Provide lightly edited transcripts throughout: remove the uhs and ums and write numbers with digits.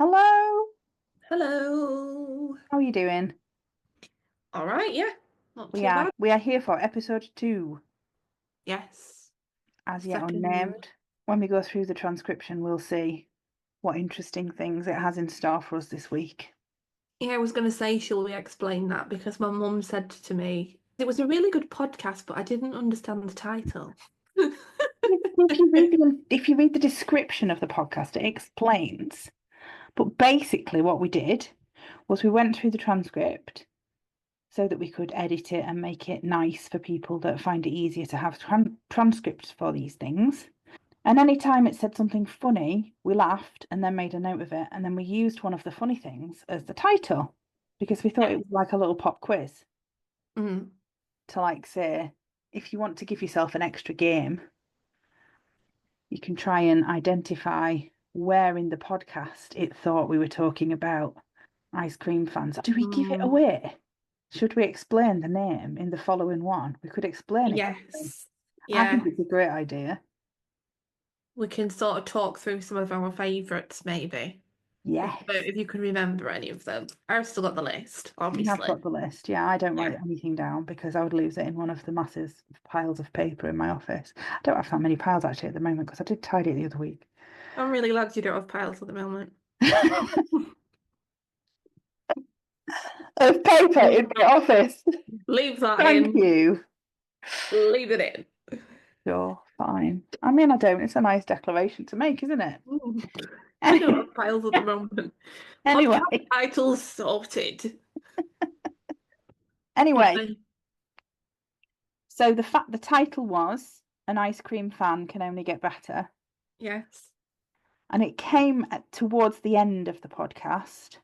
Hello, Hello. how are you doing? All right, yeah. Not We too are bad. we are here for episode 2, Yes. as yet Second. unnamed. When we go through the transcription, we'll see what interesting things it has in store for us this week. Yeah, I was going to say, shall we explain that? Because my mum said to me, it was a really good podcast, but I didn't understand the title. If you read the description of the podcast, it explains. But basically, what we did was we went through the transcript so that we could edit it and make it nice for people that find it easier to have transcripts for these things. And any time it said something funny, we laughed and then made a note of it. And then we used one of the funny things as the title because we thought it was like a little pop quiz Mm. to say, if you want to give yourself an extra game, you can try and identify where in the podcast it thought we were talking about ice cream fans. Do we give it away? Should we explain the name in the following one? We could explain it. Yes. I think Yeah. it's a great idea. We can sort of talk through some of our favourites, maybe. Yes. If you can remember any of them. I've still got the list, You have obviously. got the list. Yeah, I don't write Yeah. anything down because I would lose it in one of the massive piles of paper in my office. I don't have that many piles actually at the moment because I did tidy it the other week. I'm really glad you don't have piles at the moment. Of paper in my office. Leave that Thank in. you. Leave it in. Sure, fine. I mean, I don't. It's a nice declaration to make, isn't it? I don't have piles at the moment. Anyway, Podcast titles sorted. anyway, so the title was "An Ice Cream Fan Can Only Get Better," Yes. and it came towards the end of the podcast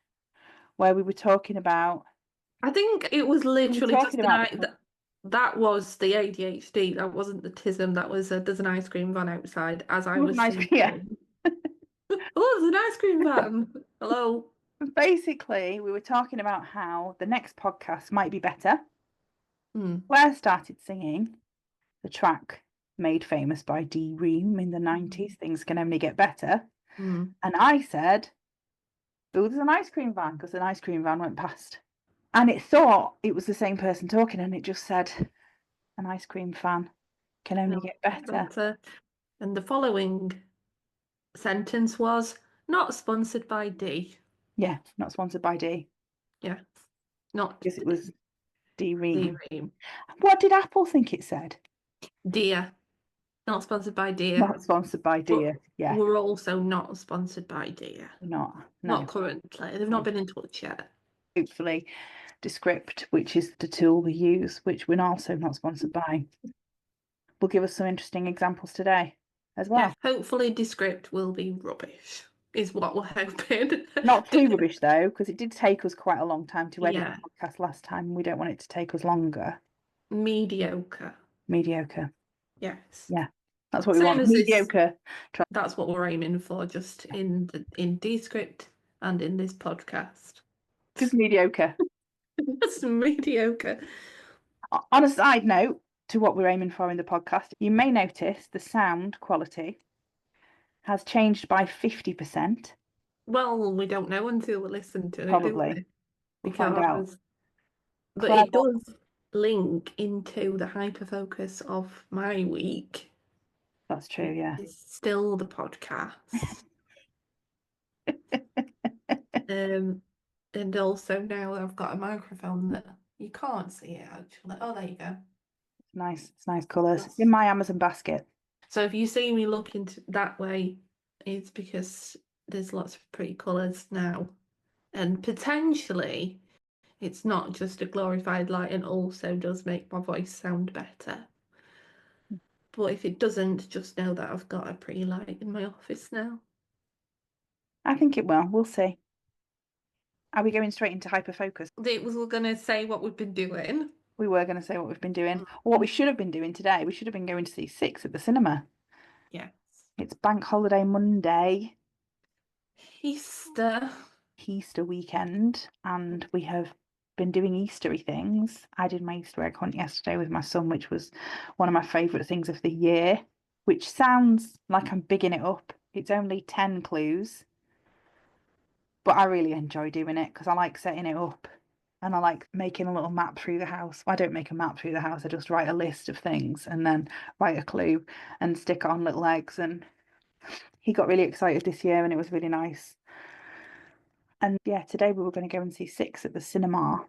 where we were talking about. I think it was literally just talking about that was the ADHD. That wasn't the tism. That was there's an ice cream van outside as I was nice, yeah. thinking. Oh, there's an ice cream van. Hello. Basically, we were talking about how the next podcast might be better. Hmm. Claire started singing the track made famous by D. Ream in the 90s, Things Can Only Get Better. Hmm. And I said, oh, there's an ice cream van, because an ice cream van went past. And it thought it was the same person talking, and it just said, an ice cream fan can only get better. And the following sentence was not sponsored by D. Yeah, not sponsored by D. Yeah. Not Because it was D. Ream. Ream. What did Apple think it said? Dear. Not sponsored by Dear. Not sponsored by Dear. Yeah. We're also not sponsored by Dear. Not. No. Not currently. They've not been in touch yet. Hopefully, Descript, which is the tool we use, which we're also not sponsored by, will give us some interesting examples today as well. Yeah, hopefully Descript will be rubbish, is what we're hoping. Not too rubbish though, because it did take us quite a long time to edit Yeah. the podcast last time, and we don't want it to take us longer. Mediocre. Mediocre. Yes. Yeah, that's what we Same want. as Mediocre. That's what we're aiming for, just in Descript and in this podcast. Just mediocre. Just mediocre. On a side note to what we're aiming for in the podcast, you may notice the sound quality has changed by 50%. Well, we don't know until we listen to it, do Probably. we? We'll find out. But it does link into the hyperfocus of my week. That's true, yeah. It's still the podcast. And also now I've got a microphone that you can't see it actually. Oh, there you go. Nice. It's nice colours. It's in my Amazon basket. So if you see me looking that way, it's because there's lots of pretty colours now. And potentially it's not just a glorified light and also does make my voice sound better. But if it doesn't, just know that I've got a pretty light in my office now. I think it will. We'll see. Are we going straight into hyperfocus? We're going to say what we've been doing. We were going to say what we've been doing. Or what we should have been doing today. We should have been going to see Six at the cinema. Yes. It's Bank Holiday Monday. Easter weekend. And we have been doing Eastery things. I did my Easter egg hunt yesterday with my son, which was one of my favourite things of the year. Which sounds like I'm bigging it up. It's only 10 clues. But I really enjoy doing it because I like setting it up and I like making a little map through the house. Well, I don't make a map through the house, I just write a list of things and then write a clue and stick it on little eggs. And he got really excited this year and it was really nice. And yeah, today we were going to go and see Six at the cinema,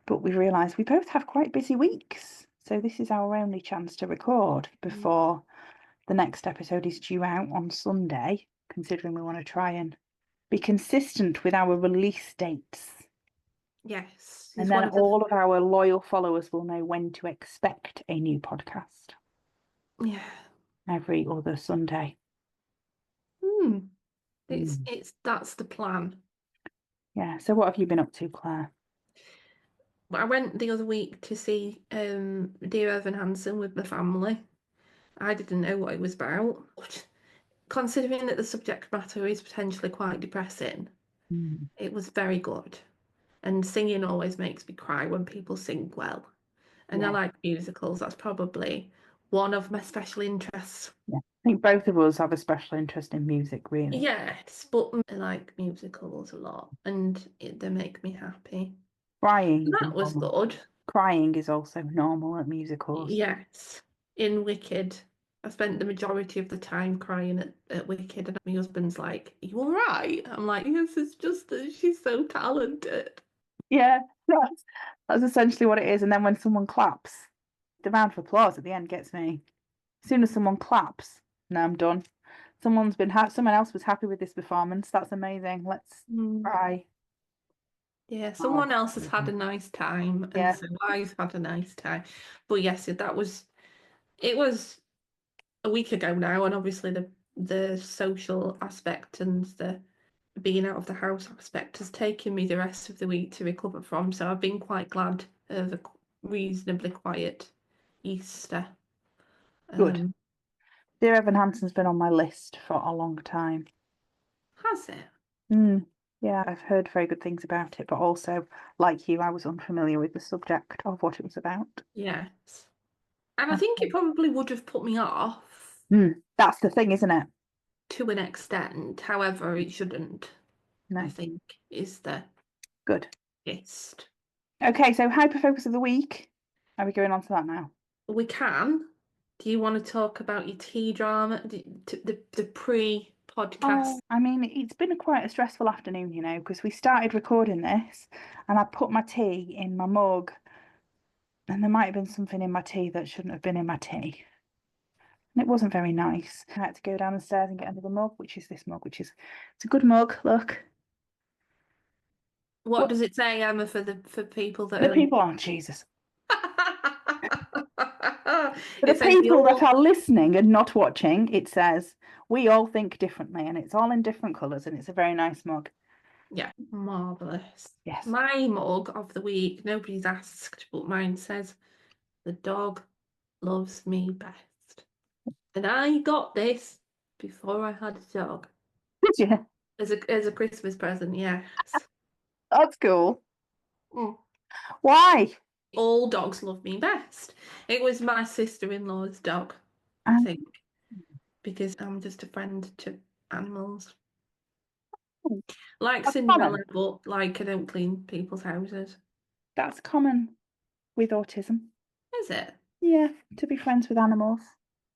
but we realised we both have quite busy weeks. So this is our only chance to record before the next episode is due out on Sunday, considering we want to try and be consistent with our release dates. Yes. And then all of our loyal followers will know when to expect a new podcast. Yeah. Every other Sunday. That's the plan. Yeah. So what have you been up to, Claire? I went the other week to see Dear Evan Hansen with my family. I didn't know what it was about. Considering that the subject matter is potentially quite depressing, it was very good. And singing always makes me cry when people sing well. And I like musicals. That's probably one of my special interests. Yeah. I think both of us have a special interest in music, really. Yes, but I like musicals a lot and they make me happy. Crying. That was good. Crying is also normal at musicals. Yes. In Wicked, I spent the majority of the time crying at Wicked, and my husband's like, "Are you all right?" I'm like, "Yes, it's just that she's so talented." Yeah, that's essentially what it is. And then when someone claps, the round of applause at the end gets me. As soon as someone claps, no, I'm done. Someone else was happy with this performance. That's amazing. Let's cry. Yeah, someone else has had a nice time, and so I've had a nice time. But yes, it was a week ago now, and obviously the social aspect and the being out of the house aspect has taken me the rest of the week to recover from. So I've been quite glad of a reasonably quiet Easter. Good. Dear Evan Hansen's been on my list for a long time. Has it? Yeah, I've heard very good things about it, but also, like you, I was unfamiliar with the subject of what it was about. Yes. And I think it probably would have put me off. That's the thing, isn't it? To an extent. However, it shouldn't. No. I think is the good gist. Okay, so hyperfocus of the week. Are we going on to that now? We can. Do you want to talk about your tea drama, the pre-podcast? I mean, it's been quite a stressful afternoon, you know, because we started recording this and I put my tea in my mug and there might have been something in my tea that shouldn't have been in my tea. And it wasn't very nice. I had to go down the stairs and get another mug, which is this mug, it's a good mug, look. What does it say, Emma, for people that the people aren't Jesus. For the It says people that are listening and not watching, it says, "We all think differently," and it's all in different colours, and it's a very nice mug. Yeah, marvellous. Yes. My mug of the week, nobody's asked, but mine says, "The dog loves me best." And I got this before I had a dog. Did you? As a Christmas present, yes. That's cool. Why? All dogs love me best. It was my sister-in-law's dog, I think, because I'm just a friend to animals. Like Cinderella, but like I don't clean people's houses. That's common with autism. Is it? Yeah, to be friends with animals.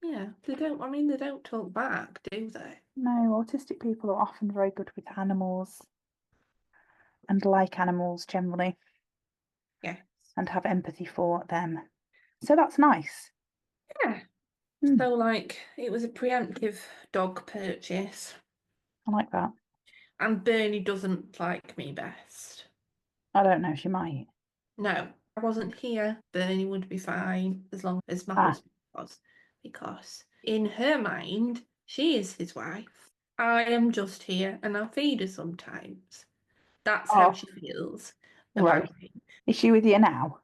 Yeah, they don't talk back, do they? No, autistic people are often very good with animals and like animals generally. Yes. And have empathy for them. So that's nice. Yeah. So like it was a preemptive dog purchase. I like that. And Bernie doesn't like me best. I don't know, she might. No, I wasn't here. Bernie would be fine as long as my husband was. Because in her mind, she is his wife. I am just here and I feed her sometimes. That's how she feels about me. Is she with you now?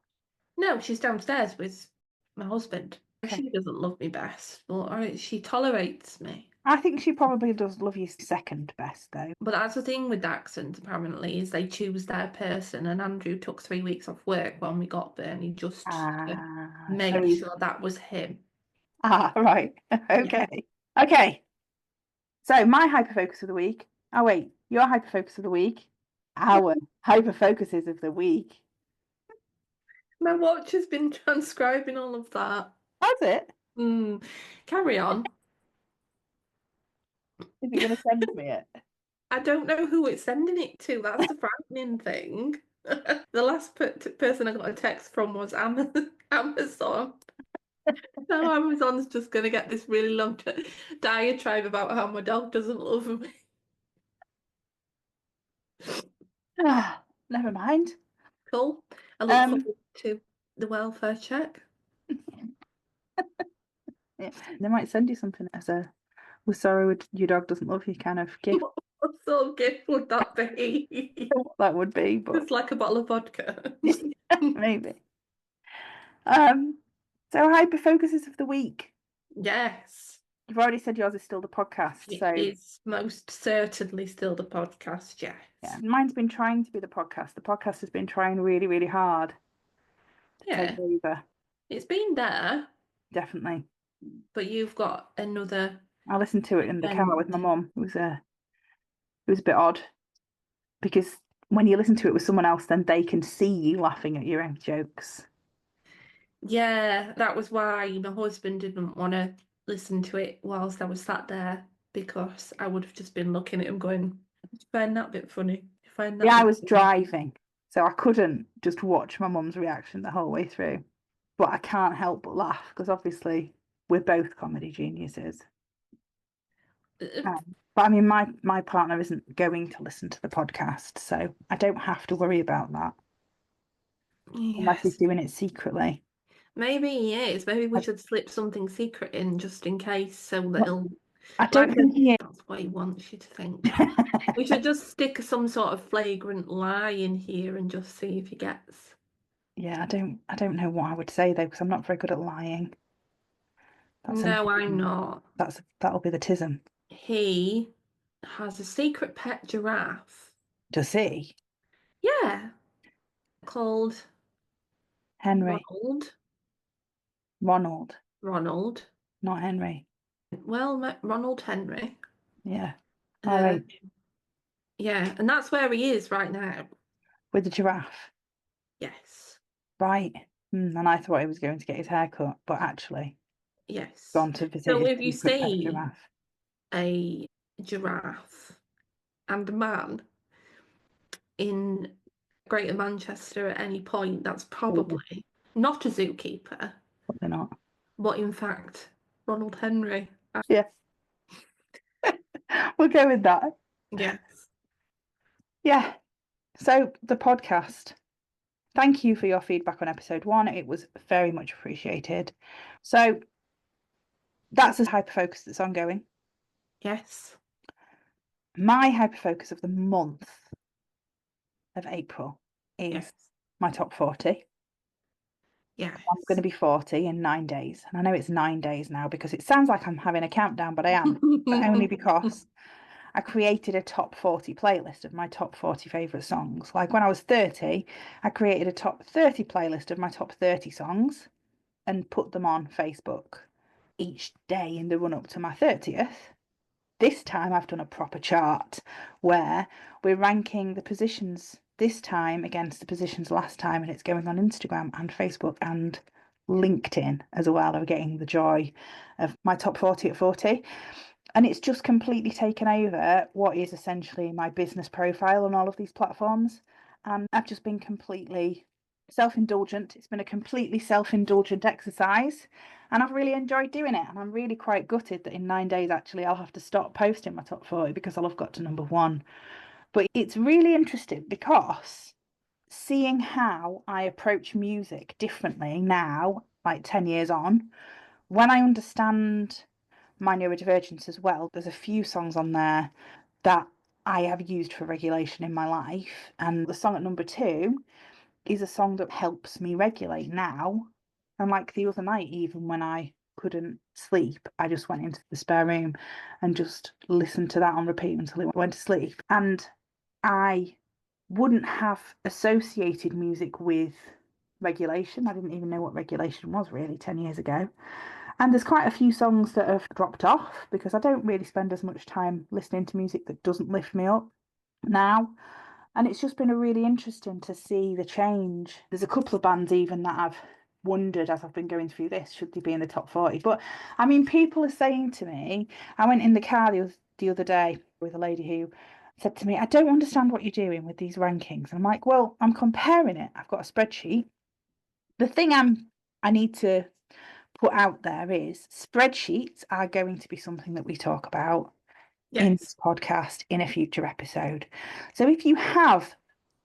No, she's downstairs with my husband. She doesn't love me best, but she tolerates me. I think she probably does love you second best, though. But that's the thing with accents, apparently, is they choose their person. And Andrew took 3 weeks off work when we got Bernie just to make sure that was him. Right. Okay. Yeah. Okay. So my hyperfocus of the week. Oh, wait. your hyperfocus of the week, our hyperfocuses of the week. My watch has been transcribing all of that. Has it? Carry on. Is it going to send me it? I don't know who it's sending it to. That's the frightening thing. The last person I got a text from was Amazon. Now Amazon's just going to get this really long diatribe about how my dog doesn't love me. Never mind. Cool. I look forward to the welfare check. Yeah. They might send you something as a "we're sorry your dog doesn't love you" kind of gift. What sort of gift would that be? That would be, but It's like a bottle of vodka. maybe. So hyperfocuses of the week. Yes. You've already said yours is still the podcast. So It is most certainly still the podcast, yes. yeah, mine's been trying to be the podcast. The podcast has been trying really, really hard to take over. It's been there, Definitely. but you've got another. I listened to it in the car with my mum. It was a bit odd because when you listen to it with someone else, then they can see you laughing at your own jokes. Yeah, that was why my husband didn't want to listen to it whilst I was sat there, because I would have just been looking at him going, "You find that bit funny? You find that?" Yeah, I was driving, so I couldn't just watch my mum's reaction the whole way through. But I can't help but laugh because obviously we're both comedy geniuses. But I mean, my partner isn't going to listen to the podcast, so I don't have to worry about that. Unless he's doing it secretly. Maybe he is. Maybe we should slip something secret in just in case, so that he'll. I don't think he is. That's what he wants you to think. We should just stick some sort of flagrant lie in here and just see if he gets. Yeah, I don't know what I would say though, because I'm not very good at lying. No, I'm not. That'll be the tism. He has a secret pet giraffe. Does he? Yeah. Called Henry. Ronald. Not Henry. Well, Ronald Henry. Yeah. All right. Yeah, and that's where he is right now. With the giraffe. Yes. Right. And I thought he was going to get his hair cut, but actually, yes, gone to visit. So his if you see a giraffe and a man in Greater Manchester at any point, that's probably not a zookeeper. Probably not. But in fact, Ronald Henry. Yeah. We'll go with that. Yes. Yeah. So the podcast. Thank you for your feedback on episode 1. It was very much appreciated. So that's a hyperfocus that's ongoing. Yes. My hyperfocus of the month of April is my top 40. Yeah. I'm going to be 40 in 9 days. And I know it's 9 days now because it sounds like I'm having a countdown, but I am. But only because I created a top 40 playlist of my top 40 favourite songs. Like when I was 30, I created a top 30 playlist of my top 30 songs and put them on Facebook each day in the run up to my 30th. This time I've done a proper chart where we're ranking the positions this time against the positions last time, and it's going on Instagram and Facebook and LinkedIn as well. Are getting the joy of my top 40 at 40. And it's just completely taken over what is essentially my business profile on all of these platforms. And I've just been completely self-indulgent. It's been a completely self-indulgent exercise. And I've really enjoyed doing it. And I'm really quite gutted that in 9 days, actually, I'll have to stop posting my top 40 because I'll have got to number 1. But it's really interesting because seeing how I approach music differently now, like 10 years on, when I understand my neurodivergence as well, there's a few songs on there that I have used for regulation in my life, and the song at number 2 is a song that helps me regulate now. And like the other night, even when I couldn't sleep, I just went into the spare room and just listened to that on repeat until it went to sleep. And I wouldn't have associated music with regulation. I didn't even know what regulation was really 10 years ago. And there's quite a few songs that have dropped off because I don't really spend as much time listening to music that doesn't lift me up. now. And it's just been really interesting to see the change. There's a couple of bands even that I've wondered as I've been going through this, should they be in the top 40? But I mean, people are saying to me, I went in the car the other day with a lady who said to me, I don't understand what you're doing with these rankings. And I'm like, well, I'm comparing it. I've got a spreadsheet. The thing I need to put out there is spreadsheets are going to be something that we talk about in this Yes. podcast in a future episode. So if you have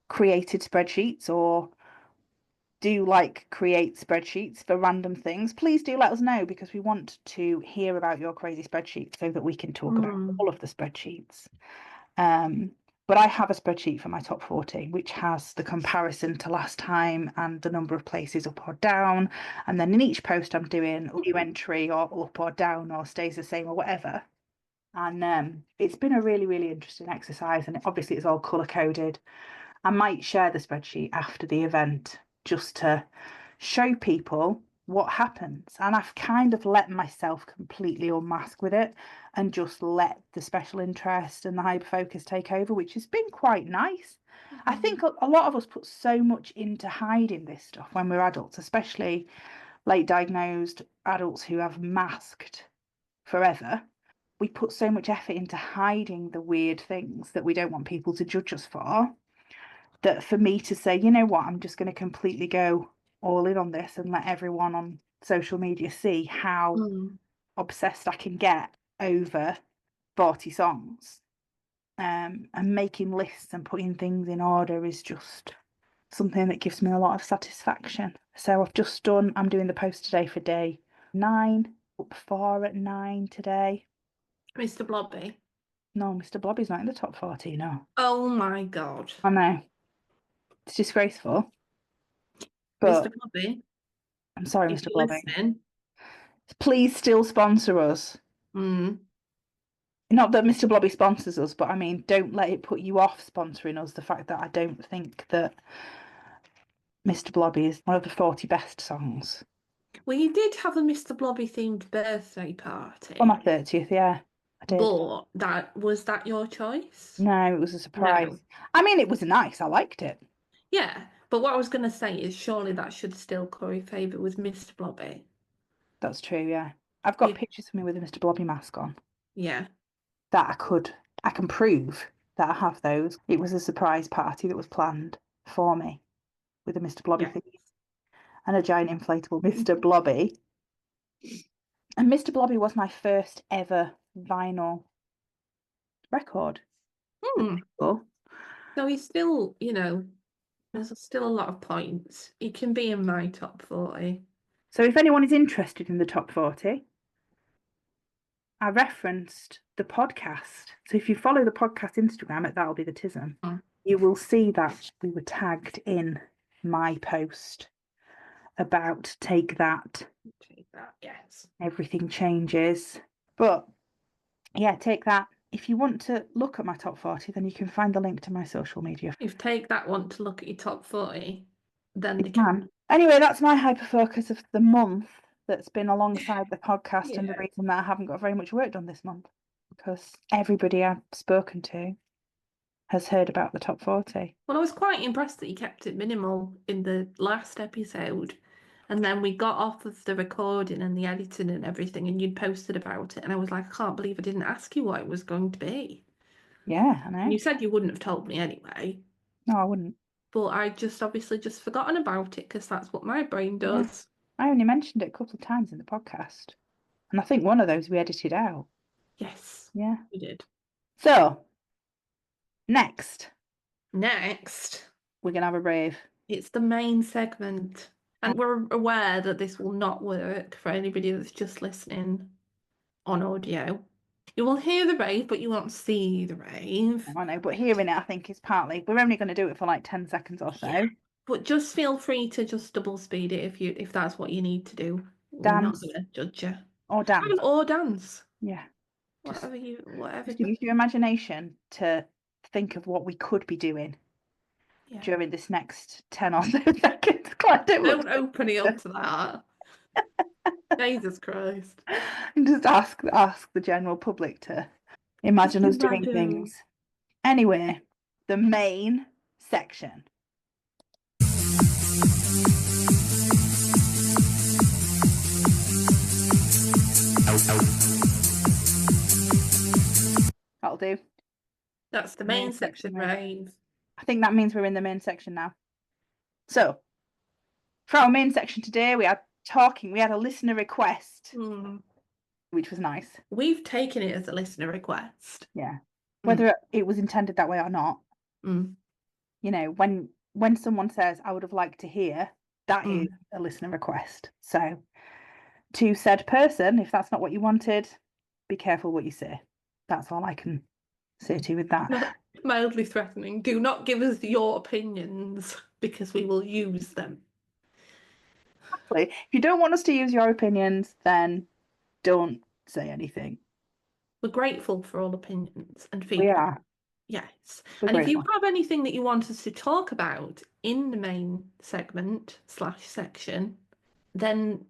created spreadsheets or do create spreadsheets for random things, please do let us know, because we want to hear about your crazy spreadsheets so that we can talk about all of the spreadsheets. But I have a spreadsheet for my top 40, which has the comparison to last time and the number of places up or down. And then in each post, I'm doing a new entry or up or down or stays the same or whatever. And it's been a really, really interesting exercise. And obviously, it's all colour coded. I might share the spreadsheet after the event just to show people what happens. And I've kind of let myself completely unmask with it and just let the special interest and the hyperfocus take over, which has been quite nice. I think a lot of us put so much into hiding this stuff when we're adults, especially late diagnosed adults who have masked forever. We put so much effort into hiding the weird things that we don't want people to judge us for, that for me to say, you know what, I'm just going to completely go all in on this and let everyone on social media see how obsessed I can get over 40 songs. And making lists and putting things in order is just something that gives me a lot of satisfaction. So I'm doing the post today for day 9, up 4 at 9 today. Mr. Blobby. No, Mr. Blobby's not in the top 40, no. Oh my God. I know. It's disgraceful. Mr. But Blobby, I'm sorry, if Mr. you're Blobby. listening, Please still sponsor us. mm, Not that Mr. Blobby sponsors us, but I mean, don't let it put you off sponsoring us. The fact that I don't think that Mr. Blobby is one of the 40 best songs. well, you did have a Mr. Blobby themed birthday party, On my 30th, yeah, I did. but that your choice? No, it was a surprise. No. I mean, it was nice. I liked it. Yeah, but what I was going to say is surely that should still curry favour with Mr. Blobby. That's true, yeah. I've got Yeah. pictures of me with a Mr. Blobby mask on Yeah. that I can prove that I have those. It was a surprise party that was planned for me with a Mr. Blobby Yeah. theme and a giant inflatable Mr. Blobby. And Mr. Blobby was my first ever vinyl record. So he's still, there's still a lot of points. He can be in my top 40. So if anyone is interested in the top 40, I referenced the podcast. So if you follow the podcast Instagram at That'll Be The Tism, you will see that we were tagged in my post about Take That. Take that, yes. Everything changes. But yeah, Take That. If you want to look at my top 40, then you can find the link to my social media. If Take That want to look at your top 40, then they can. Anyway, that's my hyperfocus of the month that's been alongside the podcast, Yeah. and the reason that I haven't got very much work done this month, because everybody I've spoken to has heard about the top 40. Well, I was quite impressed that you kept it minimal in the last episode. And then we got off of the recording and the editing and everything, and you'd posted about it. And I was like, I can't believe I didn't ask you what it was going to be. Yeah, I know. And you said you wouldn't have told me anyway. No, I wouldn't. But I obviously just forgotten about it because that's what my brain does. Yeah. I only mentioned it a couple of times in the podcast. And I think one of those we edited out. Yes. Yeah. We did. So, next, we're going to have a rave. It's the main segment. And we're aware that this will not work for anybody that's just listening on audio. You will hear the rave, but you won't see the rave. I know, but hearing it, I think, is partly... We're only going to do it for like 10 seconds or so. Yeah. But just feel free to just double speed it if that's what you need to do. Dance. We're not going to judge you. Or dance. Or dance. Yeah. Whatever. Just use your imagination to think of what we could be doing during this next 10 or so seconds. Don't open it up to that. Jesus Christ. And just ask the general public to imagine us doing things. Anyway, the main section. That'll do. That's the main section, right? I think that means we're in the main section now. So, for our main section today, we had a listener request, which was nice. We've taken it as a listener request. Yeah. Whether it was intended that way or not. You know, when someone says, I would have liked to hear, that is a listener request. So, to said person, if that's not what you wanted, be careful what you say. That's all I can say to you with that. Mildly threatening. Do not give us your opinions because we will use them. Exactly. If you don't want us to use your opinions, then don't say anything. We're grateful for all opinions and feedback. We are. Yes. We're and grateful. If you have anything that you want us to talk about in the main segment / section, then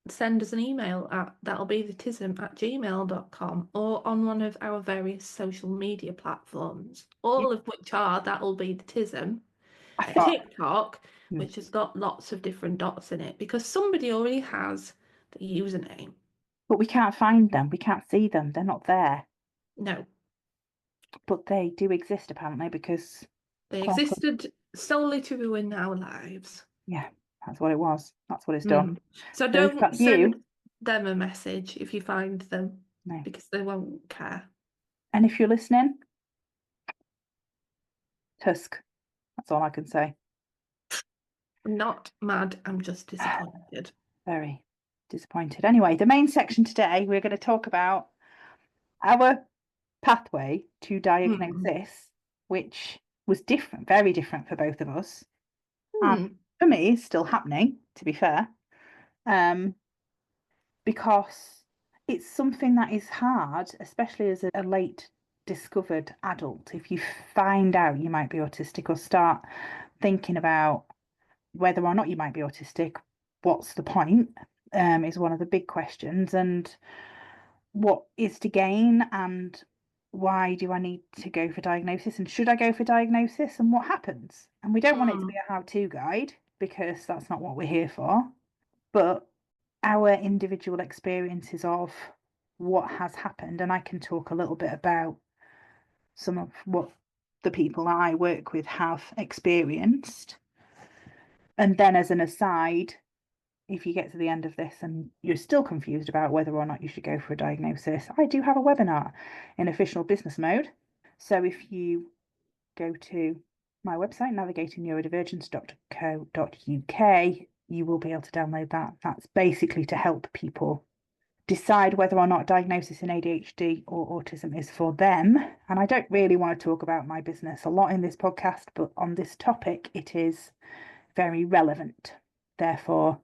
send us an email at that'llbethetism@gmail.com or on one of our various social media platforms, all of which are That'll Be The Tism, TikTok, which has got lots of different dots in it because somebody already has the username. But we can't find them. We can't see them. They're not there. No. But they do exist apparently because they existed solely to ruin our lives. Yeah, that's what it was. That's what it's done. So don't send them a message if you find them, because they won't care. And if you're listening, tusk. That's all I can say. I'm not mad, I'm just disappointed. Very disappointed. Anyway, the main section today, we're going to talk about our pathway to diagnosis, which was different, very different for both of us. And for me, it's still happening, to be fair, because it's something that is hard, especially as a late discovered adult. If you find out you might be autistic or start thinking about whether or not you might be autistic, what's the point, is one of the big questions. And what is to gain, and why do I need to go for diagnosis, and should I go for diagnosis, and what happens? And we don't want it to be a how-to guide, because that's not what we're here for, but our individual experiences of what has happened. And I can talk a little bit about some of what the people that I work with have experienced. And then as an aside, if you get to the end of this and you're still confused about whether or not you should go for a diagnosis, I do have a webinar in official business mode. So if you go to my website, navigatingneurodivergence.co.uk, you will be able to download that. That's basically to help people decide whether or not diagnosis in ADHD or autism is for them. And I don't really want to talk about my business a lot in this podcast, but on this topic, it is very relevant. Therefore,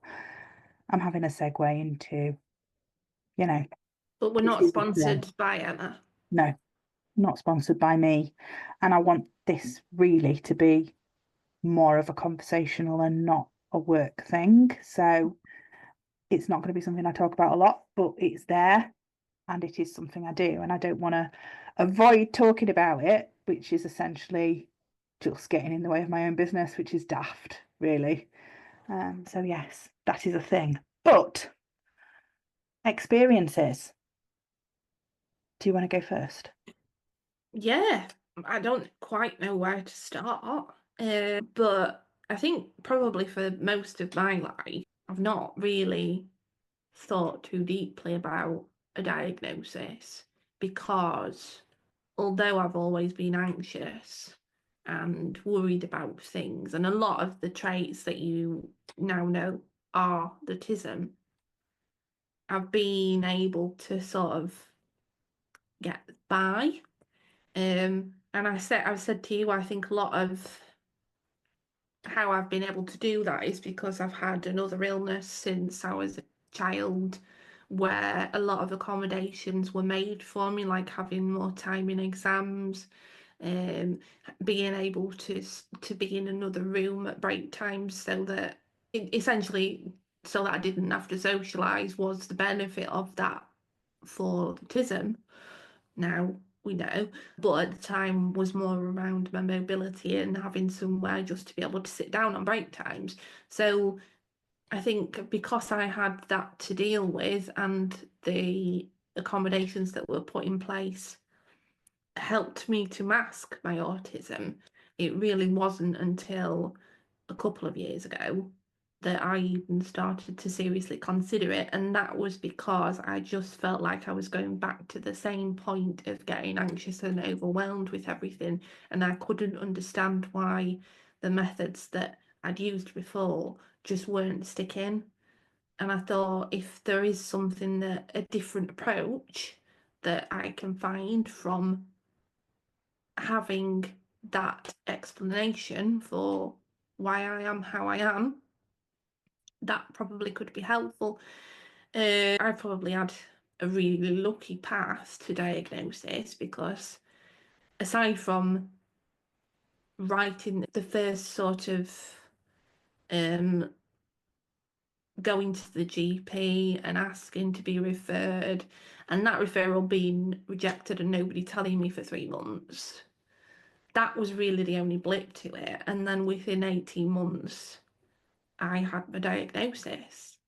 I'm having a segue into, But we're not sponsored by Emma. No, not sponsored by me. And I want this really to be more of a conversational and not a work thing. So it's not going to be something I talk about a lot, but it's there and it is something I do. And I don't want to avoid talking about it, which is essentially just getting in the way of my own business, which is daft, really. So yes, that is a thing. But experiences. Do you want to go first? Yeah, I don't quite know where to start. But I think probably for most of my life, I've not really thought too deeply about a diagnosis, because although I've always been anxious and worried about things, and a lot of the traits that you now know are the tism, I've been able to sort of get by. And I've said to you, I think a lot of how I've been able to do that is because I've had another illness since I was a child, where a lot of accommodations were made for me, like having more time in exams, being able to be in another room at break times, so that essentially so that I didn't have to socialise, was the benefit of that for autism. Now, we know, but at the time was more around my mobility and having somewhere just to be able to sit down on break times. So I think because I had that to deal with and the accommodations that were put in place helped me to mask my autism, it really wasn't until a couple of years ago that I even started to seriously consider it. And that was because I just felt like I was going back to the same point of getting anxious and overwhelmed with everything. And I couldn't understand why the methods that I'd used before just weren't sticking. And I thought if there is something that a different approach that I can find from having that explanation for why I am how I am, that probably could be helpful. I probably had a really lucky path to diagnosis because aside from writing the first sort of going to the GP and asking to be referred, and that referral being rejected and nobody telling me for 3 months, that was really the only blip to it. And then within 18 months, I had my diagnosis.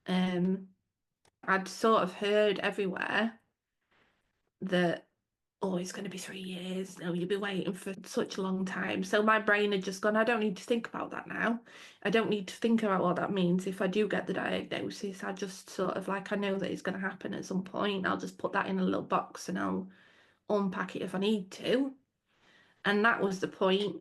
I'd sort of heard everywhere that, oh, it's going to be 3 years. No, you'll be waiting for such a long time. So my brain had just gone, I don't need to think about that now. I don't need to think about what that means. If I do get the diagnosis, I just sort of like, I know that it's going to happen at some point. I'll just put that in a little box and I'll unpack it if I need to. And that was the point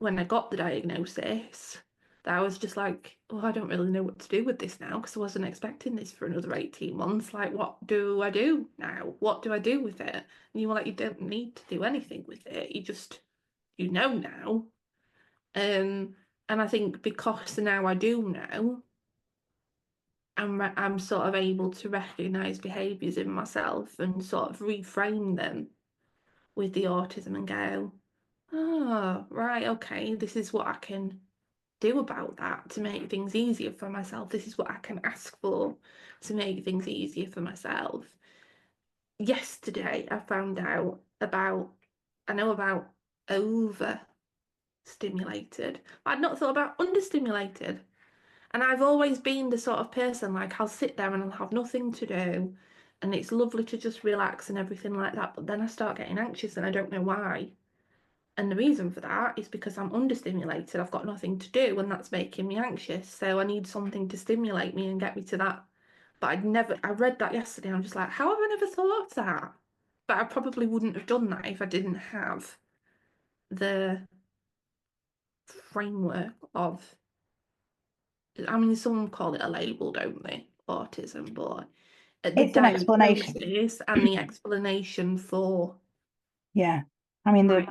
when I got the diagnosis that I was just like, oh, I don't really know what to do with this now because I wasn't expecting this for another 18 months. Like, what do I do now? What do I do with it? And you were like, you don't need to do anything with it. You know now. And I think because now I do know, I'm sort of able to recognise behaviours in myself and sort of reframe them with the autism and go, oh, right, okay, this is what I can do about that to make things easier for myself. This is what I can ask for to make things easier for myself. Yesterday, I found out I know about overstimulated. I'd not thought about understimulated. And I've always been the sort of person, like, I'll sit there and I'll have nothing to do. And it's lovely to just relax and everything like that. But then I start getting anxious and I don't know why. And the reason for that is because I'm understimulated. I've got nothing to do, and that's making me anxious. So I need something to stimulate me and get me to that. But I read that yesterday. And I'm just like, how have I never thought of that? But I probably wouldn't have done that if I didn't have the framework of, I mean, some call it a label, don't they? Autism, but the It's an explanation. diagnosis and the explanation for. Yeah. I mean, Right.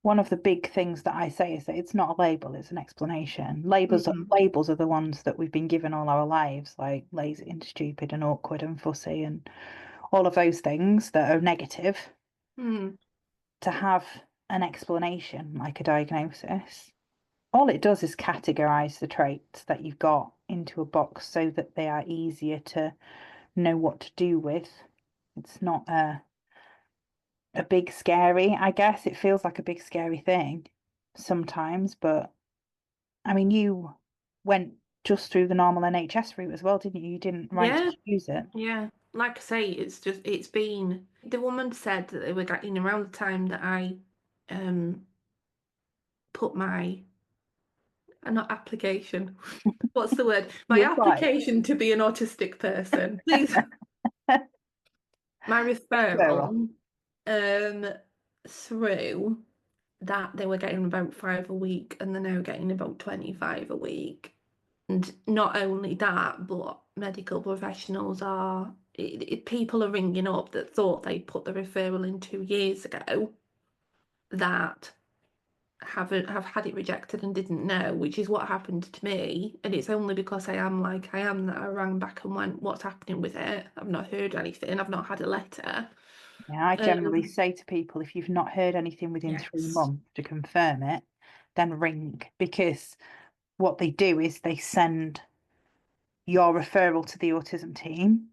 one of the big things that I say is that it's not a label, it's an explanation. Labels are the ones that we've been given all our lives, like lazy and stupid and awkward and fussy and all of those things that are negative. To have an explanation like a diagnosis, all it does is categorize the traits that you've got into a box so that they are easier to know what to do with. It's not a big scary, I guess. It feels like a big scary thing sometimes, but I mean, you went just through the normal NHS route as well, didn't you? You didn't write Yeah. to choose it. Yeah, like I say, it's been, the woman said that they were getting around the time that I put my not application. What's the word? My You applied. application to be an autistic person. Please. My Referral. referral through that they were getting about 5 a week and they're now getting about 25 a week. And not only that, but medical professionals are, people are ringing up that thought they put the referral in 2 years ago that have had it rejected and didn't know, which is what happened to me. And it's only because I am like I am that I rang back and went, what's happening with it? I've not heard anything. I've not had a letter. Yeah, I generally say to people, if you've not heard anything within 3 Yes. months to confirm it, then ring, because what they do is they send your referral to the autism team.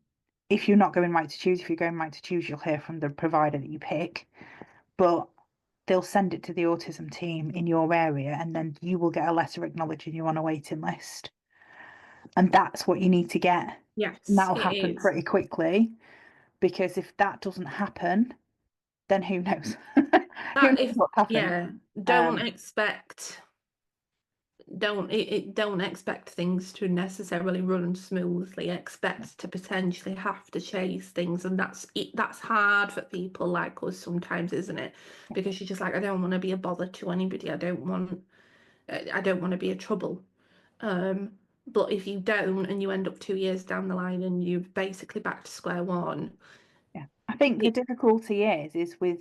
if you're not going right to choose, if you're going right to choose, you'll hear from the provider that you pick, but they'll send it to the autism team in your area, and then you will get a letter acknowledging you're on a waiting list. And that's what you need to get. Yes, And that'll it happen is. pretty quickly, because if that doesn't happen, then who knows? Who That knows if what's happened? yeah, don't expect things to necessarily run smoothly. Expect to potentially have to chase things, and that's hard for people like us sometimes, isn't it? Because you're just like, I don't want to be a bother to anybody. I don't want to be a trouble. But if you don't, and you end up 2 years down the line, and you're basically back to square one. Yeah, I think the difficulty is with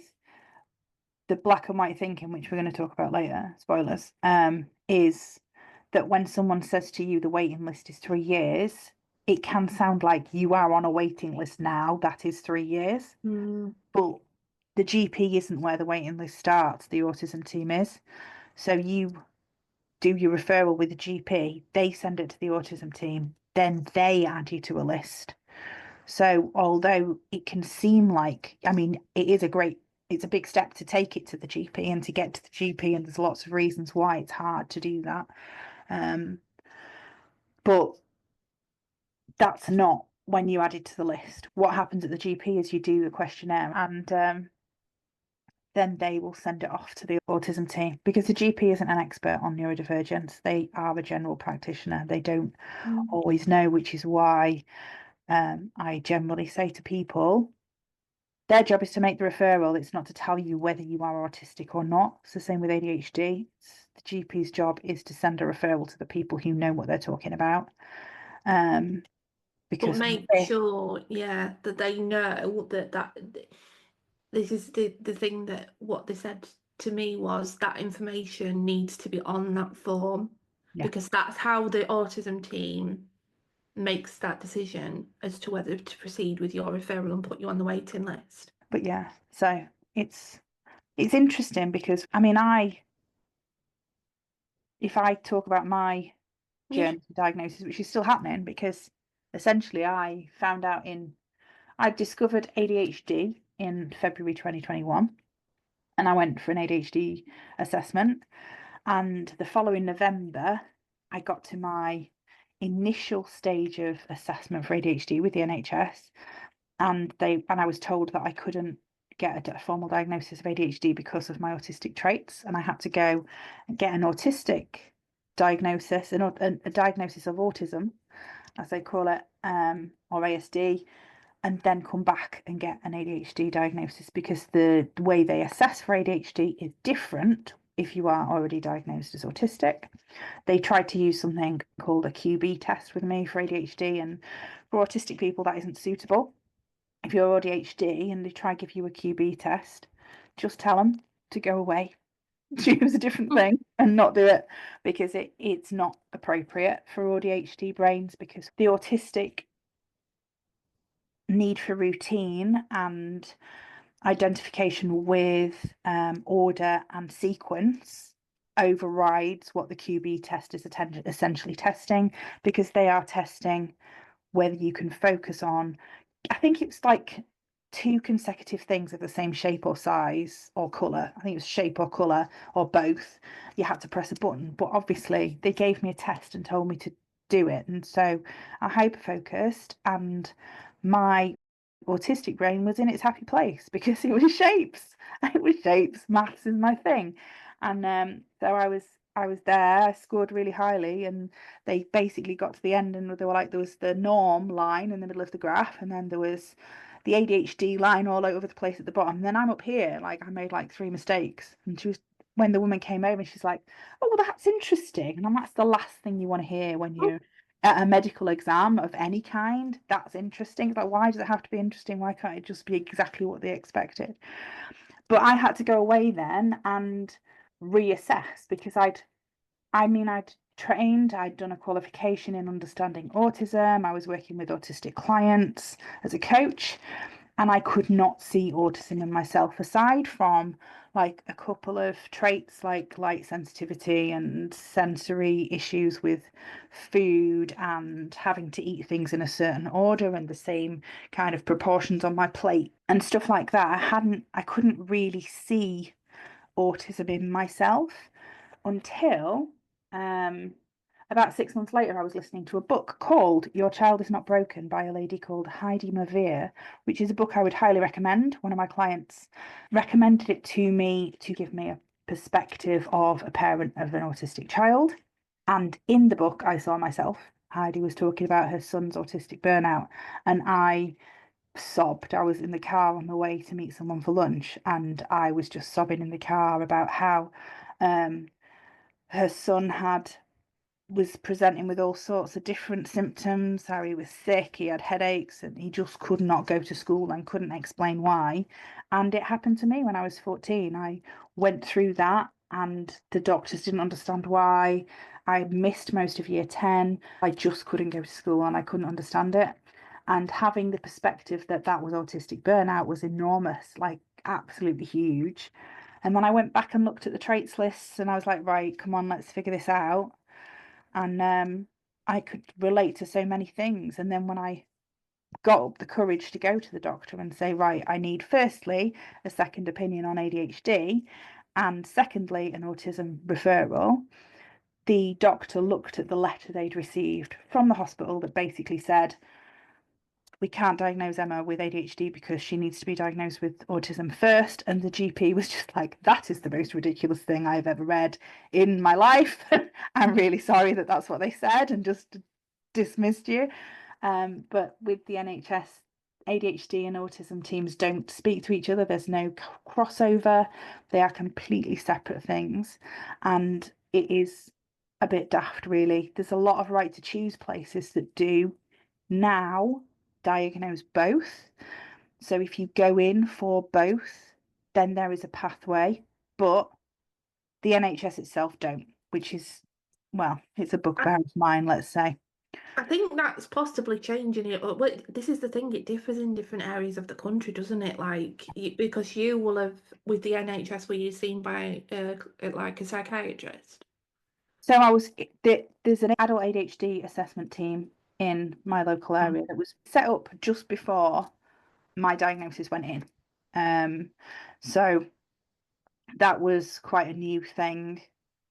the black and white thinking, which we're going to talk about later, spoilers, is that when someone says to you the waiting list is 3 years, it can sound like you are on a waiting list now, that is 3 years. But the GP isn't where the waiting list starts, the autism team is. So you do your referral with the GP, they send it to the autism team, then they add you to a list. So although it can seem like, I mean, it's a big step to take it to the GP and to get to the GP, and there's lots of reasons why it's hard to do that. But that's not when you add it to the list. What happens at the GP is you do the questionnaire, and then they will send it off to the autism team, because the GP isn't an expert on neurodivergence. They are a general practitioner. They don't always know, which is why I generally say to people, their job is to make the referral. It's not to tell you whether you are autistic or not. It's the same with ADHD. The GP's job is to send a referral to the people who know what they're talking about. Because But make sure, that they know that this is the thing, that what they said to me was that information needs to be on that form, because that's how the autism team makes that decision as to whether to proceed with your referral and put you on the waiting list. But yeah, so it's interesting, because I mean, if I talk about my journey to diagnosis, which is still happening, because essentially I discovered ADHD in February 2021, and I went for an ADHD assessment, and the following November I got to my initial stage of assessment for ADHD with the NHS, and I was told that I couldn't get a formal diagnosis of ADHD because of my autistic traits, and I had to go and get an autistic diagnosis, a diagnosis of autism, as they call it, or ASD, and then come back and get an ADHD diagnosis, because the way they assess for ADHD is different if you are already diagnosed as autistic. They tried to use something called a QB test with me for ADHD, and for autistic people that isn't suitable. If you're ADHD and they try to give you a QB test, just tell them to go away, choose a different thing and not do it, because it's not appropriate for ADHD brains, because the autistic need for routine and identification with order and sequence overrides what the QB test is essentially testing, because they are testing whether you can focus on, I think it's like 2 consecutive things of the same shape or size or colour. I think it was shape or colour or both. You had to press a button, but obviously they gave me a test and told me to do it, and so I hyperfocused, and my autistic brain was in its happy place, because it was shapes. It was shapes. Maths is my thing, and so I was there. I scored really highly, and they basically got to the end, and they were like, there was the norm line in the middle of the graph, and then there was the ADHD line all over the place at the bottom. And then I'm up here, like I made like 3 mistakes, and when the woman came over, she's like, oh, well, that's interesting. And that's the last thing you want to hear when you're at a medical exam of any kind. That's interesting. It's like, why does it have to be interesting? Why can't it just be exactly what they expected? But I had to go away then and reassess, because I'd trained, I'd done a qualification in understanding autism. I was working with autistic clients as a coach, and I could not see autism in myself, aside from like a couple of traits like light sensitivity and sensory issues with food and having to eat things in a certain order and the same kind of proportions on my plate and stuff like that. I couldn't really see autism in myself until about 6 months later, I was listening to a book called Your Child Is Not Broken by a lady called Heidi Mavir, which is a book I would highly recommend. One of my clients recommended it to me to give me a perspective of a parent of an autistic child. And in the book, I saw myself. Heidi was talking about her son's autistic burnout, and I sobbed. I was in the car on the way to meet someone for lunch, and I was just sobbing in the car about how her son was presenting with all sorts of different symptoms, how he was sick, he had headaches, and he just could not go to school and couldn't explain why. And it happened to me when I was 14. I went through that, and the doctors didn't understand why. I missed most of year 10. I just couldn't go to school and I couldn't understand it. And having the perspective that that was autistic burnout was enormous, like absolutely huge. And then I went back and looked at the traits lists and I was like, right, come on, let's figure this out. And I could relate to so many things. And then when I got up the courage to go to the doctor and say, right, I need firstly a second opinion on ADHD and secondly an autism referral, the doctor looked at the letter they'd received from the hospital that basically said, we can't diagnose Emma with ADHD because she needs to be diagnosed with autism first. And the GP was just like, that is the most ridiculous thing I've ever read in my life. I'm really sorry that that's what they said and just dismissed you. But with the NHS, ADHD and autism teams don't speak to each other. There's no crossover. They are completely separate things. And it is a bit daft, really. There's a lot of right to choose places that do now diagnose both. So if you go in for both, then there is a pathway, but the NHS itself don't, which is, well, it's a bugbear of mine, let's say. I think that's possibly changing it. But this is the thing, it differs in different areas of the country, doesn't it? Like, because you will have, with the NHS, were you seen by like a psychiatrist? So there's an adult ADHD assessment team in my local area that was set up just before my diagnosis went in. So that was quite a new thing.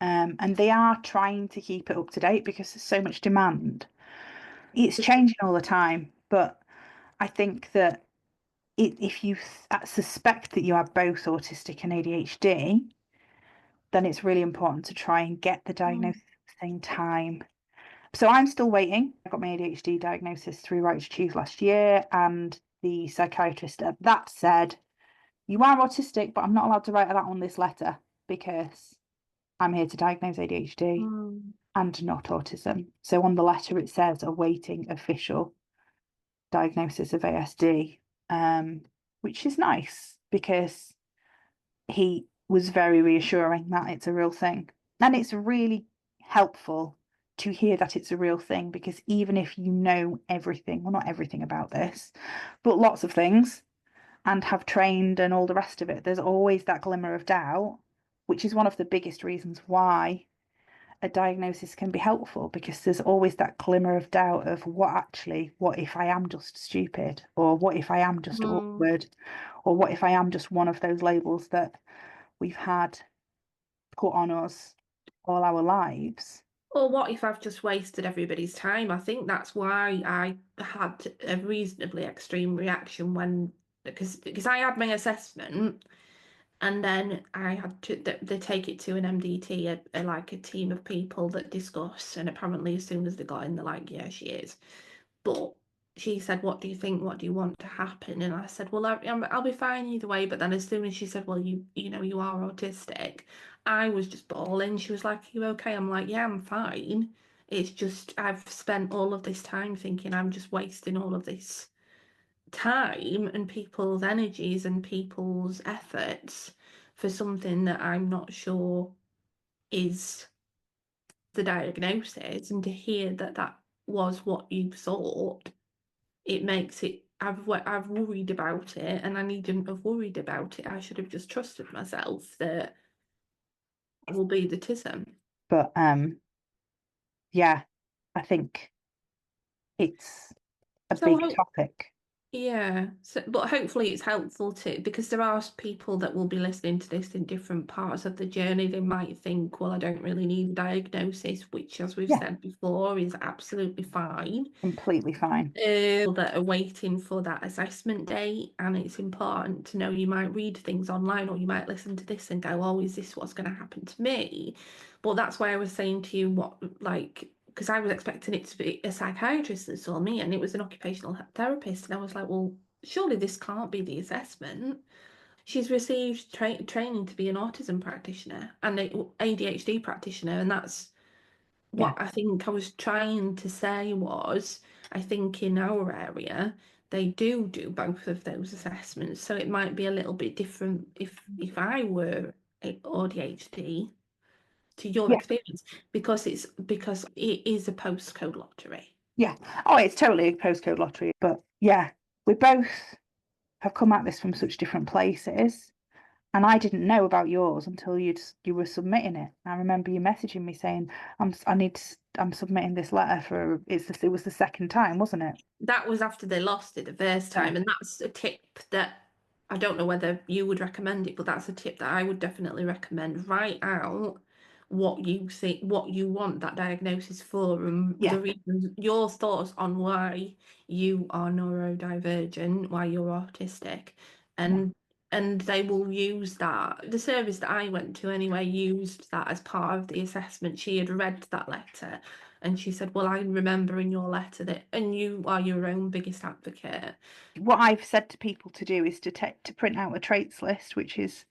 And they are trying to keep it up to date because there's so much demand. It's changing all the time, but I think that if you suspect that you are both autistic and ADHD, then it's really important to try and get the diagnosis at the same time. So I'm still waiting. I got my ADHD diagnosis through Right to Choose last year, and the psychiatrist at that said, you are autistic, but I'm not allowed to write that on this letter because I'm here to diagnose ADHD and not autism. So on the letter it says awaiting official diagnosis of ASD, which is nice because he was very reassuring that it's a real thing. And it's really helpful to hear that it's a real thing because even if you know everything, well, not everything about this, but lots of things and have trained and all the rest of it, there's always that glimmer of doubt, which is one of the biggest reasons why a diagnosis can be helpful, because there's always that glimmer of doubt of what if I am just stupid, or what if I am just awkward, or what if I am just one of those labels that we've had put on us all our lives. Or what if I've just wasted everybody's time? I think that's why I had a reasonably extreme reaction when, because I had my assessment and then I had to, they take it to an MDT, like a team of people that discuss, and apparently as soon as they got in, they're like, yeah, she is. But she said, what do you think? What do you want to happen? And I said, well, I'll be fine either way. But then as soon as she said, well, you know, you are autistic, I was just bawling. She was like, are you okay? I'm like, yeah, I'm fine. It's just I've spent all of this time thinking I'm just wasting all of this time and people's energies and people's efforts for something that I'm not sure is the diagnosis. And to hear that that was what you thought, it makes it I've worried about it, and I needn't have worried about it. I should have just trusted myself that it will be the tism. But yeah, I think it's a So big topic. yeah, so, but hopefully it's helpful too, because there are people that will be listening to this in different parts of the journey. They might think, well, I don't really need a diagnosis, which, as we've Yeah, said before, is absolutely fine. completely fine. That are waiting for that assessment date, and it's important to know you might read things online or you might listen to this and go, oh, is this what's going to happen to me? But that's why I was saying to you because I was expecting it to be a psychiatrist that saw me, and it was an occupational therapist, and I was like, well, surely this can't be the assessment. She's received training to be an autism practitioner and an ADHD practitioner, and that's Yeah, what I think I was trying to say was, I think in our area they do both of those assessments, so it might be a little bit different if I were ADHD to your yeah, experience, because it is a postcode lottery. yeah. Oh, it's totally a postcode lottery. But yeah, we both have come at this from such different places. And I didn't know about yours until you were submitting it. I remember you messaging me saying, I'm submitting this letter for it was the second time, wasn't it? That was after they lost it the first Yeah. time, and that's a tip that I don't know whether you would recommend it, but that's a tip that I would definitely recommend. Write out what you think, what you want that diagnosis for, and Yeah. the reasons, your thoughts on why you are neurodivergent, why you're autistic, Yeah. and they will use that. The service that I went to anyway used that as part of the assessment. She had read that letter. And she said, well, I remember in your letter that, and you are your own biggest advocate. What I've said to people to do is to print out a traits list, which is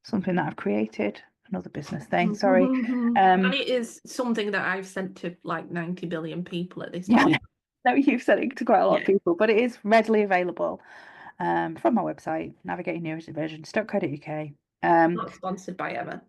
something that I've created. Another business thing, sorry. And it is something that I've sent to like 90 billion people at this Yeah, point. no, you've said it to quite a lot of Yeah. people, but it is readily available from my website, navigatingneurodivergence.co.uk. Not sponsored by Emma.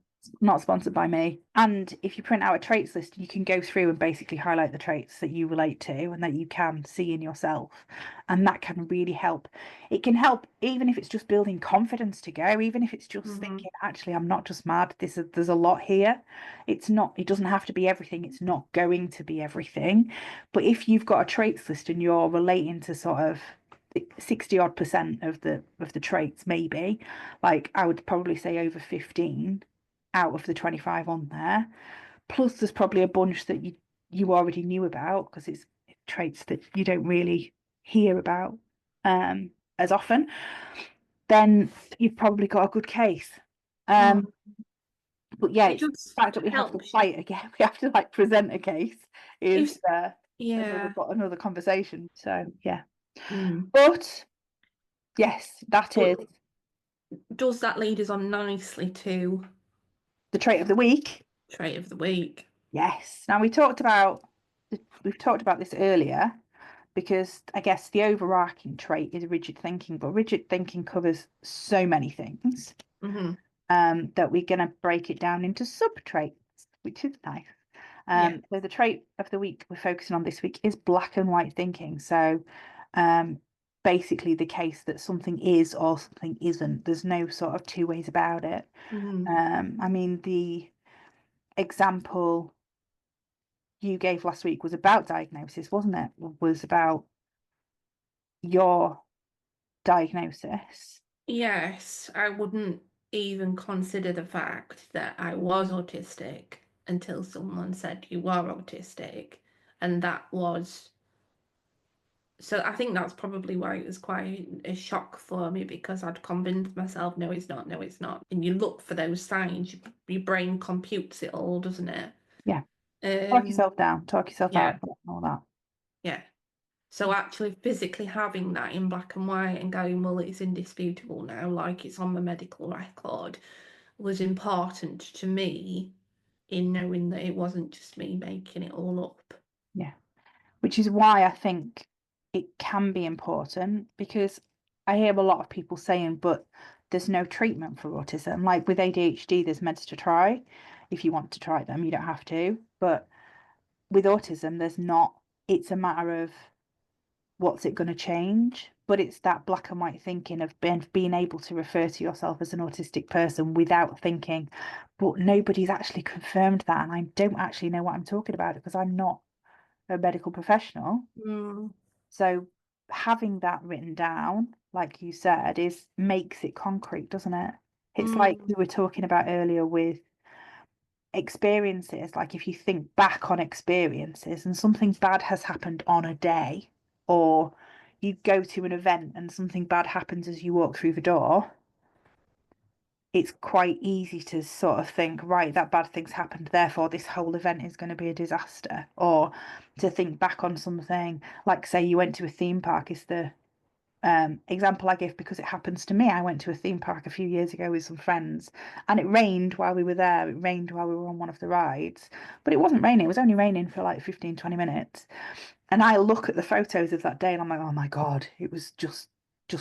Not sponsored by me. And if you print out a traits list, you can go through and basically highlight the traits that you relate to and that you can see in yourself. And that can really help. It can help even if it's just building confidence to go, even if it's just thinking, actually, I'm not just mad. There's a lot here. It doesn't have to be everything. It's not going to be everything. But if you've got a traits list and you're relating to sort of 60 odd % of the traits, maybe, like I would probably say over 15 out of the 25 on there. Plus, there's probably a bunch that you already knew about because it's traits that you don't really hear about as often. Then you've probably got a good case. But yeah, It it's the just fact that we have to helps. fight again. We have to like present a case is Yeah. another conversation. So yeah, Mm. but yes, that is But does that lead us on nicely to the trait of the week. trait of the week? Yes. Now we've talked about this earlier because I guess the overarching trait is rigid thinking, but rigid thinking covers so many things that we're going to break it down into sub traits, which is nice. So the trait of the week we're focusing on this week is black and white thinking. So basically the case that something is or something isn't. There's no sort of two ways about it. I mean, the example you gave last week was about diagnosis, wasn't it? Was about your diagnosis. Yes, I wouldn't even consider the fact that I was autistic until someone said you are autistic. And that was, so I think that's probably why it was quite a shock for me, because I'd convinced myself, no, it's not, no, it's not. And you look for those signs, your brain computes it all, doesn't it? Yeah. Talk Um, yourself down, talk yourself yeah, out, all that. yeah. So actually physically having that in black and white and going, well, it's indisputable now, like it's on the medical record, was important to me in knowing that it wasn't just me making it all up. Yeah. Which is why I think it can be important because I hear a lot of people saying, but there's no treatment for autism. Like with ADHD, there's meds to try. If you want to try them, you don't have to. But with autism, there's not. It's a matter of what's it going to change. but it's that black and white thinking of being able to refer to yourself as an autistic person without thinking, but nobody's actually confirmed that, and I don't actually know what I'm talking about because I'm not a medical professional. So having that written down, like you said, makes it concrete, doesn't it? It's like we were talking about earlier with experiences. Like if you think back on experiences and something bad has happened on a day, or you go to an event and something bad happens as you walk through the door, it's quite easy to sort of think, right, that bad thing's happened, therefore this whole event is going to be a disaster. Or to think back on something, like say you went to a theme park is the example I give because it happens to me. I went to a theme park a few years ago with some friends and it rained while we were there. It rained while we were on one of the rides, but it wasn't raining. It was only raining for like 15-20 minutes. And I look at the photos of that day and I'm like, oh my God, it was just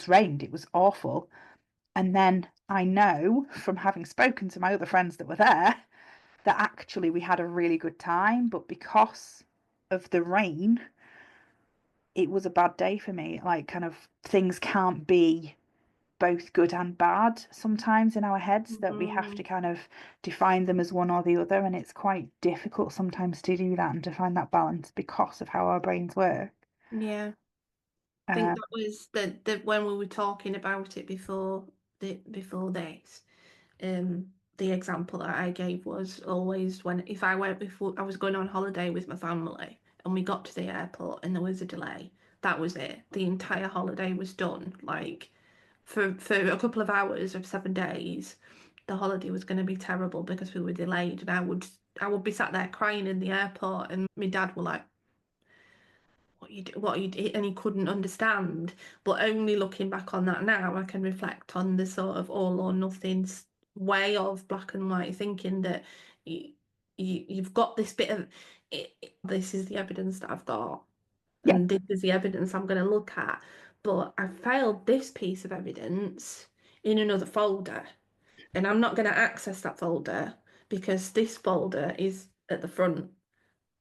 rained. It was awful. And then I know from having spoken to my other friends that were there that actually we had a really good time, but because of the rain, it was a bad day for me. Like, kind of things can't be both good and bad sometimes in our heads, that we have to kind of define them as one or the other. And it's quite difficult sometimes to do that and to find that balance because of how our brains work. Yeah. I think that was the when we were talking about it before this. The example that I gave was always if I was going on holiday with my family and we got to the airport and there was a delay, that was it. The entire holiday was done. Like for a couple of hours of 7 days, the holiday was going to be terrible because we were delayed, and I would be sat there crying in the airport, and my dad were like, what you did, and he couldn't understand. But only looking back on that now, I can reflect on the sort of all or nothing way of black and white thinking, that you've got this bit of this is the evidence that I've got, Yeah. and this is the evidence I'm going to look at, but I failed this piece of evidence in another folder, and I'm not going to access that folder because this folder is at the front.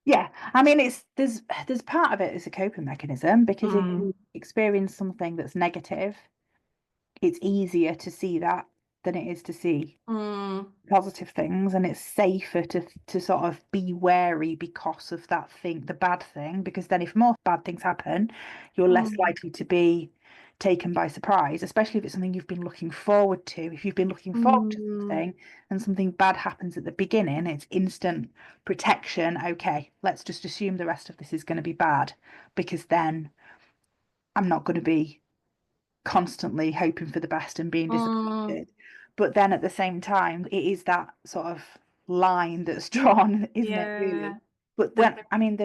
Yeah, I mean, there's part of it is a coping mechanism because if you experience something that's negative, it's easier to see that than it is to see positive things, and it's safer to sort of be wary because of that thing, the bad thing, because then if more bad things happen, you're less likely to be taken by surprise, especially if it's something you've been looking forward to. If you've been looking forward to something and something bad happens at the beginning, it's instant protection. Okay, let's just assume the rest of this is going to be bad, because then I'm not going to be constantly hoping for the best and being disappointed. But then at the same time, it is that sort of line that's drawn, isn't it, really? But when, I mean,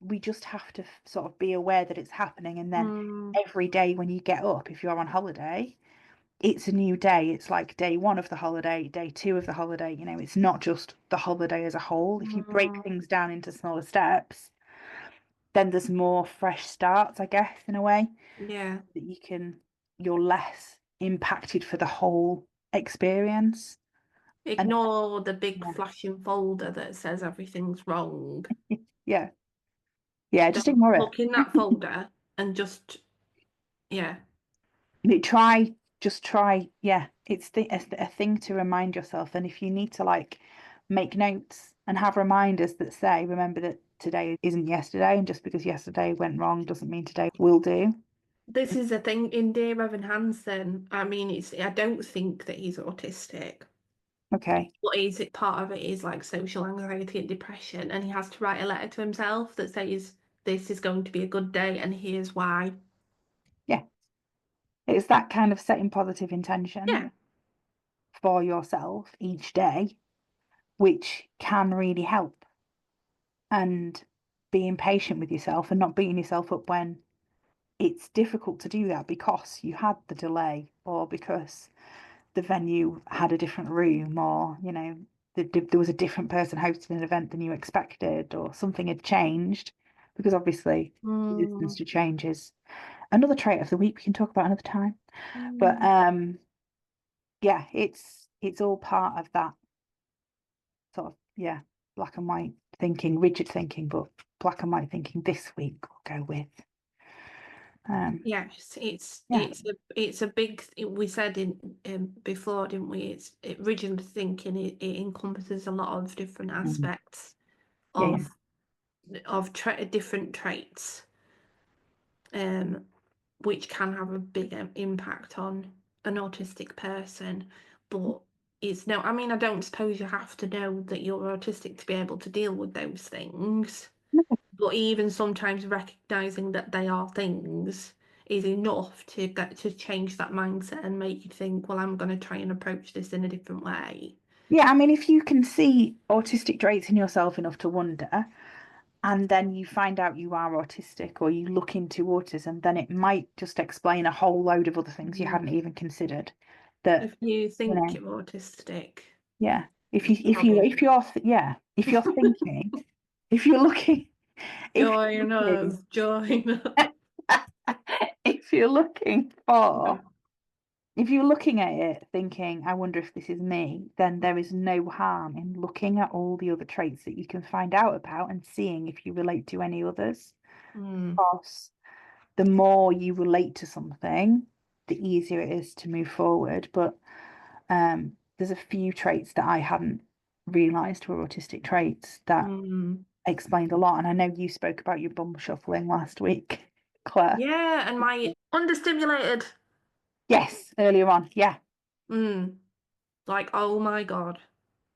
we just have to sort of be aware that it's happening. And then every day when you get up, if you're on holiday, it's a new day. It's like day one of the holiday, day two of the holiday. You know, it's not just the holiday as a whole. If you break things down into smaller steps, then there's more fresh starts, I guess, in a way. Yeah. That you're less impacted for the whole experience. And Ignore the big flashing folder that says everything's wrong. yeah, just Don't ignore it. look in that folder and just, yeah. Try, yeah, it's a thing to remind yourself. And if you need to like make notes and have reminders that say, remember that today isn't yesterday, and just because yesterday went wrong doesn't mean today will do. This is a thing in Dear Evan Hansen. I mean, I don't think that he's autistic. Okay. But part of it is like social anxiety and depression, and he has to write a letter to himself that says, this is going to be a good day and here's why. Yeah. It's that kind of setting positive intention for yourself each day, which can really help. And being patient with yourself and not beating yourself up when it's difficult to do that because you had the delay, or because the venue had a different room, or there was a different person hosting an event than you expected, or something had changed, because obviously resistance to change is another trait of the week we can talk about another time. But yeah, it's all part of that sort of black and white thinking, rigid thinking, but black and white thinking this week we'll go with Yes, it's Yeah. it's a big. We said in before, didn't we? It's original thinking. It encompasses a lot of different aspects Yeah. of different traits, which can have a big impact on an autistic person. But it's no. I mean, I don't suppose you have to know that you're autistic to be able to deal with those things. No. But even sometimes recognizing that they are things is enough to get to change that mindset and make you think, well, I'm going to try and approach this in a different way. Yeah, I mean, if you can see autistic traits in yourself enough to wonder, and then you find out you are autistic or you look into autism, then it might just explain a whole load of other things you hadn't even considered. That, If you you think know, you're autistic, yeah. If it's trouble. you're thinking, if you're looking, if you're Join looking, us, join us. if you're looking for, if you're looking at it thinking, I wonder if this is me, then there is no harm in looking at all the other traits that you can find out about and seeing if you relate to any others. Because the more you relate to something, the easier it is to move forward. But there's a few traits that I hadn't realised were autistic traits that explained a lot. And I know you spoke about your bum shuffling last week, Claire. Yeah, and my understimulated. Yes, earlier on. Yeah. Like, oh my God.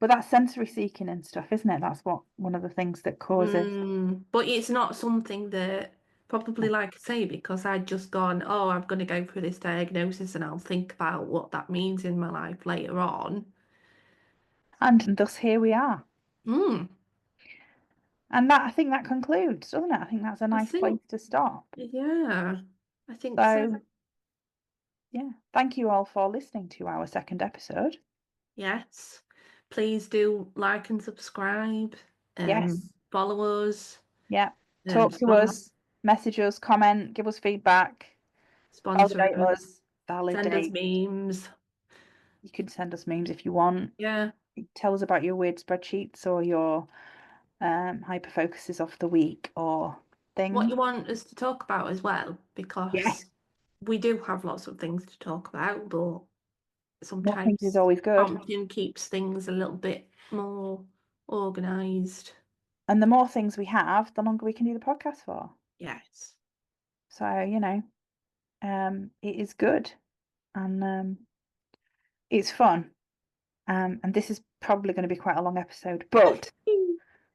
But that's sensory seeking and stuff, isn't it? That's what one of the things that causes. But it's not something that probably, like I say, because I'd just gone, oh, I'm going to go through this diagnosis and I'll think about what that means in my life later on. And thus here we are. Mm, And that, I think that concludes, doesn't it? I think that's a I nice place think, to stop. yeah, I think so. So, yeah, thank you all for listening to our second episode. Yes. Please do like and subscribe. Yes. Follow us. Yeah. Talk to us, message us, comment, give us feedback, Sponsor validate us. us, Send us validate. memes. You can send us memes if you want. Yeah. Tell us about your weird spreadsheets or your hyperfocuses of the week or things. What you want us to talk about as well, Yes. because we do have lots of things to talk about, but More things sometimes is always good. prompting keeps things a little bit more organised. And the more things we have, the longer we can do the podcast for. Yes. So, it is good and it's fun. And this is probably going to be quite a long episode, but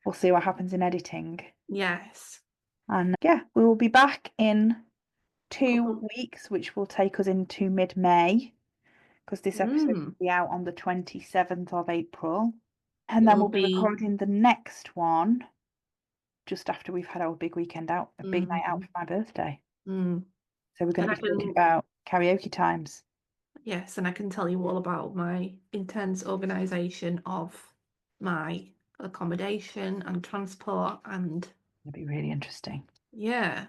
we'll see what happens in editing. Yes. And yeah, we will be back in 2 weeks, which will take us into mid-May, because this episode will be out on the 27th of April. And then we'll be recording the next one just after we've had our big weekend out, a big night out for my birthday. So we're going to be talking about karaoke times. Yes, and I can tell you all about my intense organisation of my accommodation and transport and It'll be really interesting. yeah.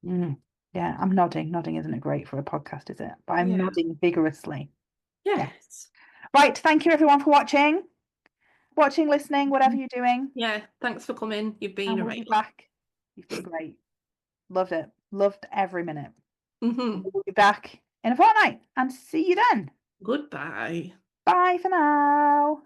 Yeah, I'm nodding. Nodding isn't great for a podcast, is it? But I'm nodding vigorously. Yes. Right, thank you everyone for watching, listening, whatever you're doing. Yeah, thanks for coming. You've been And a we'll be regular. back. You've been great. Loved it. Loved every minute. We'll be back in a fortnight and see you then. Goodbye. Bye for now.